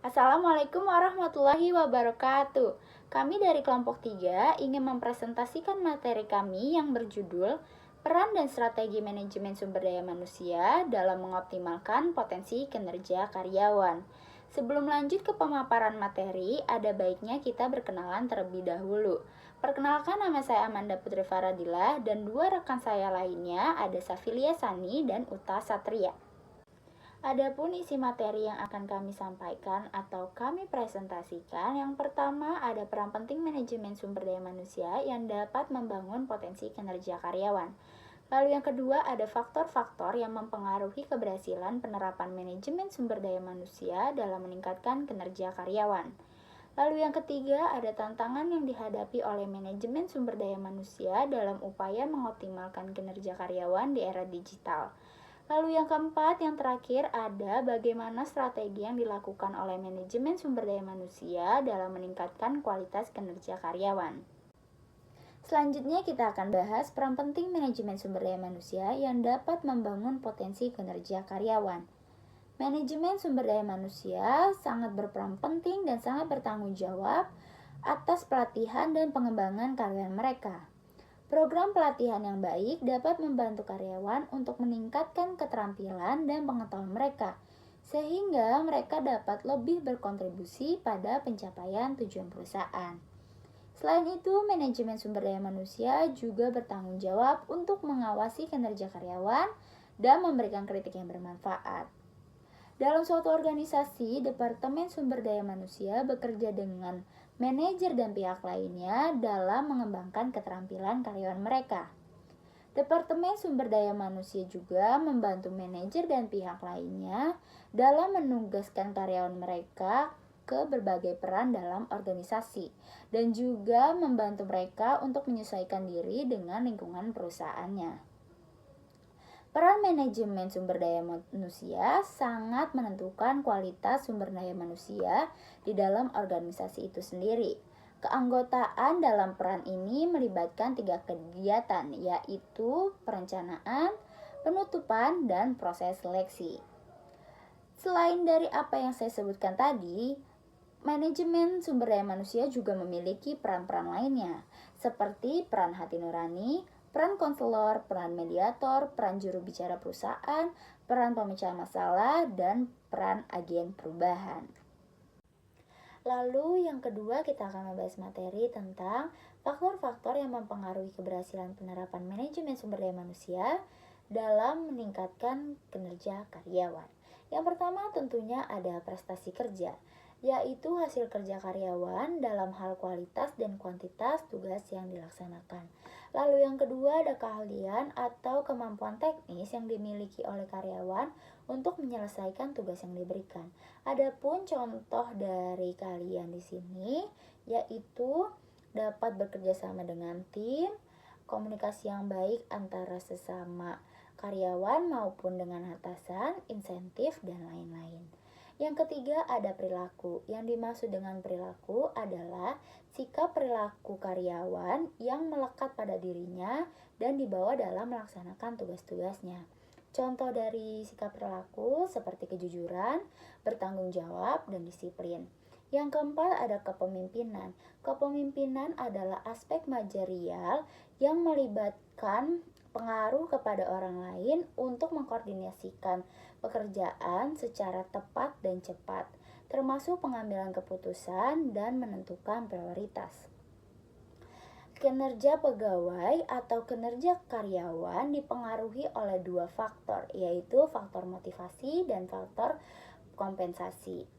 Assalamualaikum warahmatullahi wabarakatuh. Kami dari kelompok 3 ingin mempresentasikan materi kami yang berjudul Peran dan Strategi Manajemen Sumber Daya Manusia dalam Mengoptimalkan Potensi Kinerja Karyawan. Sebelum lanjut ke pemaparan materi, ada baiknya kita berkenalan terlebih dahulu. Perkenalkan, nama saya Amanda Putri Faradila dan dua rekan saya lainnya ada Safilia Sani dan Uta Satria. Adapun isi materi yang akan kami sampaikan atau kami presentasikan, yang pertama ada peran penting manajemen sumber daya manusia yang dapat membangun potensi kinerja karyawan. Lalu yang kedua ada faktor-faktor yang mempengaruhi keberhasilan penerapan manajemen sumber daya manusia dalam meningkatkan kinerja karyawan. Lalu yang ketiga ada tantangan yang dihadapi oleh manajemen sumber daya manusia dalam upaya mengoptimalkan kinerja karyawan di era digital. Lalu yang keempat, yang terakhir ada bagaimana strategi yang dilakukan oleh manajemen sumber daya manusia dalam meningkatkan kualitas kinerja karyawan. Selanjutnya kita akan bahas peran penting manajemen sumber daya manusia yang dapat membangun potensi kinerja karyawan. Manajemen sumber daya manusia sangat berperan penting dan sangat bertanggung jawab atas pelatihan dan pengembangan karyawan mereka. Program pelatihan yang baik dapat membantu karyawan untuk meningkatkan keterampilan dan pengetahuan mereka, sehingga mereka dapat lebih berkontribusi pada pencapaian tujuan perusahaan. Selain itu, manajemen sumber daya manusia juga bertanggung jawab untuk mengawasi kinerja karyawan dan memberikan kritik yang bermanfaat. Dalam suatu organisasi, Departemen Sumber Daya Manusia bekerja dengan manajer dan pihak lainnya dalam mengembangkan keterampilan karyawan mereka. Departemen Sumber Daya Manusia juga membantu manajer dan pihak lainnya dalam menugaskan karyawan mereka ke berbagai peran dalam organisasi dan juga membantu mereka untuk menyesuaikan diri dengan lingkungan perusahaannya. Peran manajemen sumber daya manusia sangat menentukan kualitas sumber daya manusia di dalam organisasi itu sendiri. Keanggotaan dalam peran ini melibatkan 3 kegiatan, yaitu perencanaan, penutupan, dan proses seleksi. Selain dari apa yang saya sebutkan tadi, manajemen sumber daya manusia juga memiliki peran-peran lainnya, seperti peran hati nurani, peran konselor, peran mediator, peran juru bicara perusahaan, peran pemecah masalah, dan peran agen perubahan. Lalu yang kedua kita akan membahas materi tentang faktor-faktor yang mempengaruhi keberhasilan penerapan manajemen sumber daya manusia dalam meningkatkan kinerja karyawan. Yang pertama tentunya ada prestasi kerja, yaitu hasil kerja karyawan dalam hal kualitas dan kuantitas tugas yang dilaksanakan. Lalu yang kedua ada keahlian atau kemampuan teknis yang dimiliki oleh karyawan untuk menyelesaikan tugas yang diberikan. Adapun contoh dari keahlian di sini yaitu dapat bekerja sama dengan tim, komunikasi yang baik antara sesama karyawan maupun dengan atasan, insentif, dan lain-lain. Yang ketiga ada perilaku. Yang dimaksud dengan perilaku adalah sikap perilaku karyawan yang melekat pada dirinya dan dibawa dalam melaksanakan tugas-tugasnya. Contoh dari sikap perilaku seperti kejujuran, bertanggung jawab, dan disiplin. Yang keempat ada kepemimpinan. Kepemimpinan adalah aspek manajerial yang melibatkan pengaruh kepada orang lain untuk mengkoordinasikan pekerjaan secara tepat dan cepat, termasuk pengambilan keputusan dan menentukan prioritas. Kinerja pegawai atau kinerja karyawan dipengaruhi oleh 2 faktor, yaitu faktor motivasi dan faktor kompensasi.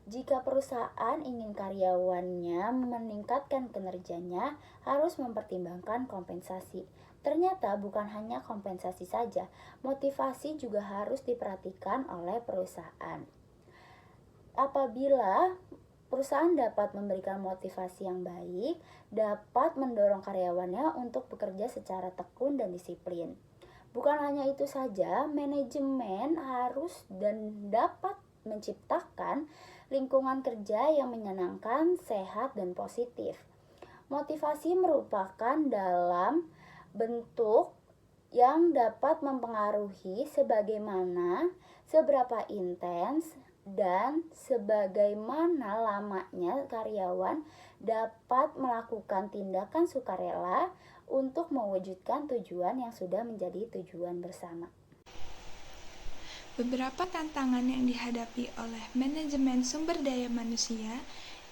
Jika perusahaan ingin karyawannya meningkatkan kinerjanya, harus mempertimbangkan kompensasi. Ternyata bukan hanya kompensasi saja, motivasi juga harus diperhatikan oleh perusahaan. Apabila perusahaan dapat memberikan motivasi yang baik, dapat mendorong karyawannya untuk bekerja secara tekun dan disiplin. Bukan hanya itu saja, manajemen harus dan dapat menciptakan lingkungan kerja yang menyenangkan, sehat, dan positif. Motivasi merupakan dalam bentuk yang dapat mempengaruhi sebagaimana, seberapa intens, dan sebagaimana lamanya karyawan dapat melakukan tindakan sukarela untuk mewujudkan tujuan yang sudah menjadi tujuan bersama. Beberapa tantangan yang dihadapi oleh manajemen sumber daya manusia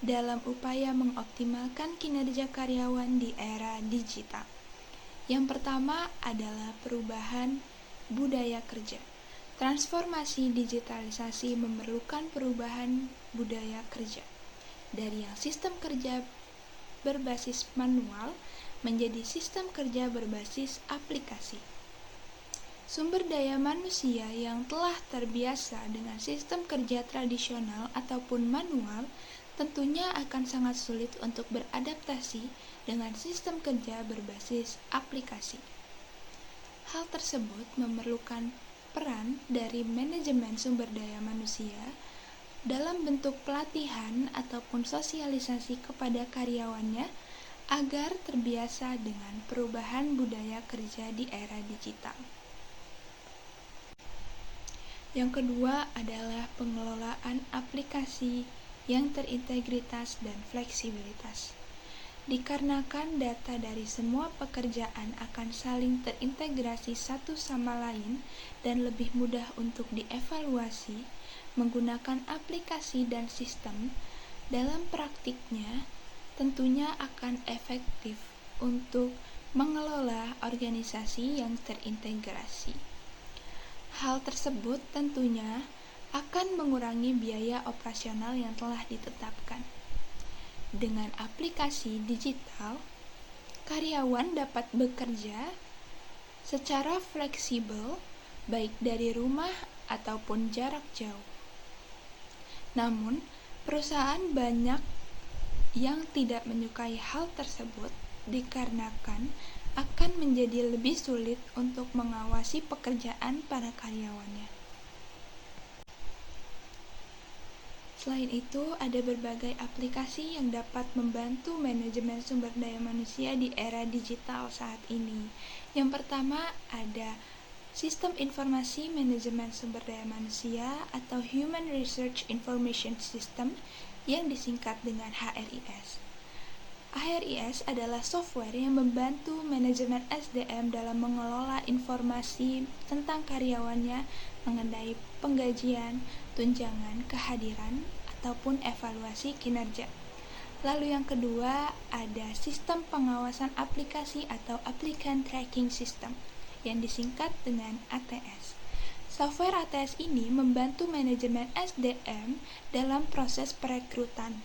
dalam upaya mengoptimalkan kinerja karyawan di era digital. Yang pertama adalah perubahan budaya kerja. Transformasi digitalisasi memerlukan perubahan budaya kerja dari yang sistem kerja berbasis manual menjadi sistem kerja berbasis aplikasi. Sumber daya manusia yang telah terbiasa dengan sistem kerja tradisional ataupun manual tentunya akan sangat sulit untuk beradaptasi dengan sistem kerja berbasis aplikasi. Hal tersebut memerlukan peran dari manajemen sumber daya manusia dalam bentuk pelatihan ataupun sosialisasi kepada karyawannya agar terbiasa dengan perubahan budaya kerja di era digital. Yang kedua adalah pengelolaan aplikasi yang terintegritas dan fleksibilitas. Dikarenakan data dari semua pekerjaan akan saling terintegrasi satu sama lain dan lebih mudah untuk dievaluasi menggunakan aplikasi dan sistem, dalam praktiknya tentunya akan efektif untuk mengelola organisasi yang terintegrasi. Hal tersebut tentunya akan mengurangi biaya operasional yang telah ditetapkan. Dengan aplikasi digital, karyawan dapat bekerja secara fleksibel baik dari rumah ataupun jarak jauh. Namun, perusahaan banyak yang tidak menyukai hal tersebut dikarenakan akan menjadi lebih sulit untuk mengawasi pekerjaan para karyawannya. Selain itu, ada berbagai aplikasi yang dapat membantu manajemen sumber daya manusia di era digital saat ini. Yang pertama ada Sistem Informasi Manajemen Sumber Daya Manusia atau Human Research Information System yang disingkat dengan HRIS. HRIS adalah software yang membantu manajemen SDM dalam mengelola informasi tentang karyawannya mengenai penggajian, tunjangan, kehadiran, ataupun evaluasi kinerja. Lalu yang kedua ada Sistem Pengawasan Aplikasi atau Applicant Tracking System yang disingkat dengan ATS. Software ATS ini membantu manajemen SDM dalam proses perekrutan.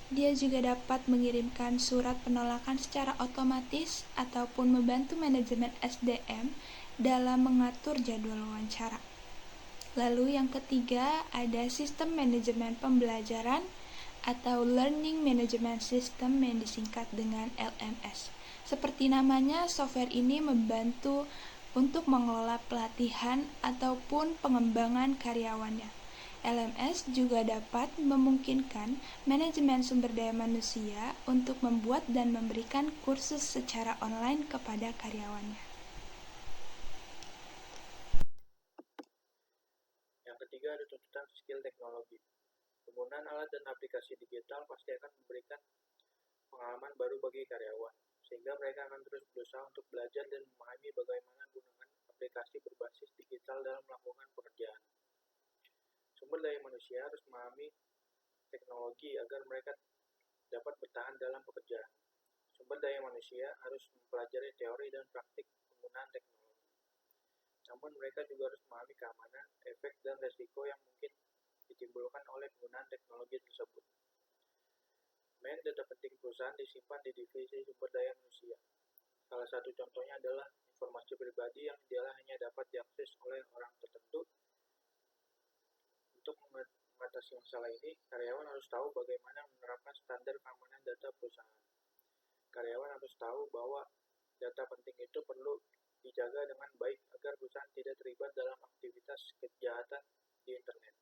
Dia juga dapat mengirimkan surat penolakan secara otomatis ataupun membantu manajemen SDM dalam mengatur jadwal wawancara. Lalu yang ketiga ada Sistem Manajemen Pembelajaran atau Learning Management System yang disingkat dengan LMS. Seperti namanya, software ini membantu untuk mengelola pelatihan ataupun pengembangan karyawannya. LMS juga dapat memungkinkan manajemen sumber daya manusia untuk membuat dan memberikan kursus secara online kepada karyawannya. Yang ketiga ada tuntutan skill teknologi. Penggunaan alat dan aplikasi digital pasti akan memberikan pengalaman baru bagi karyawan, sehingga mereka akan terus berusaha untuk belajar dan memahami bagaimana menggunakan aplikasi berbasis digital dalam melakukan pekerjaan. Sumber daya manusia harus memahami teknologi agar mereka dapat bertahan dalam pekerjaan. Sumber daya manusia harus mempelajari teori dan praktik penggunaan teknologi. Namun mereka juga harus memahami keamanan, efek, dan resiko yang mungkin ditimbulkan oleh penggunaan teknologi tersebut. Data penting perusahaan disimpan di divisi sumber daya manusia. Salah satu contohnya adalah informasi pribadi yang idealnya hanya dapat diakses oleh orang tertentu. Untuk mengatasi masalah ini, karyawan harus tahu bagaimana menerapkan standar keamanan data perusahaan. Karyawan harus tahu bahwa data penting itu perlu dijaga dengan baik agar perusahaan tidak terlibat dalam aktivitas kejahatan di internet.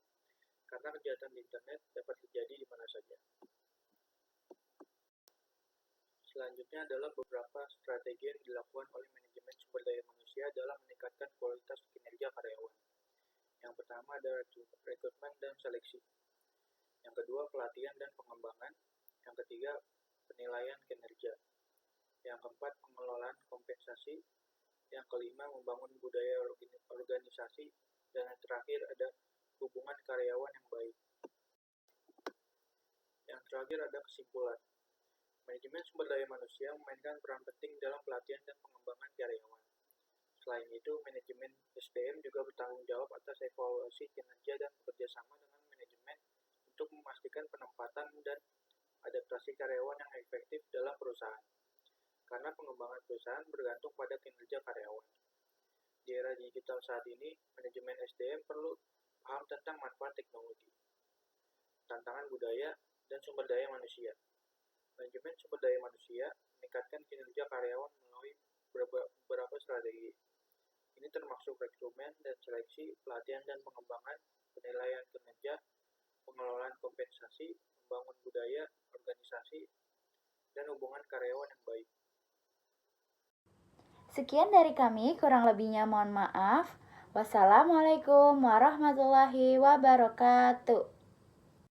Karena kejahatan di internet dapat terjadi di mana saja. Selanjutnya adalah beberapa strategi yang dilakukan oleh manajemen sumber daya manusia dalam meningkatkan kualitas kinerja karyawan. Yang pertama ada rekrutmen dan seleksi. Yang kedua, pelatihan dan pengembangan. Yang ketiga, penilaian kinerja. Yang keempat, pengelolaan kompensasi. Yang kelima, membangun budaya organisasi. Dan yang terakhir ada hubungan karyawan yang baik. Yang terakhir ada kesimpulan. Manajemen sumber daya manusia memainkan peran penting dalam pelatihan dan pengembangan karyawan. Selain itu, manajemen SDM juga bertanggung jawab atas evaluasi kinerja dan bekerjasama dengan manajemen untuk memastikan penempatan dan adaptasi karyawan yang efektif dalam perusahaan. Karena pengembangan perusahaan bergantung pada kinerja karyawan. Di era digital saat ini, manajemen SDM perlu paham tentang manfaat teknologi, tantangan budaya, dan sumber daya manusia. Manajemen sumber daya manusia meningkatkan kinerja karyawan melalui beberapa strategi. Ini termasuk rekrutmen dan seleksi, pelatihan dan pengembangan, penilaian kinerja, pengelolaan kompensasi, membangun budaya organisasi, dan hubungan karyawan yang baik. Sekian dari kami, kurang lebihnya mohon maaf. Wassalamualaikum warahmatullahi wabarakatuh.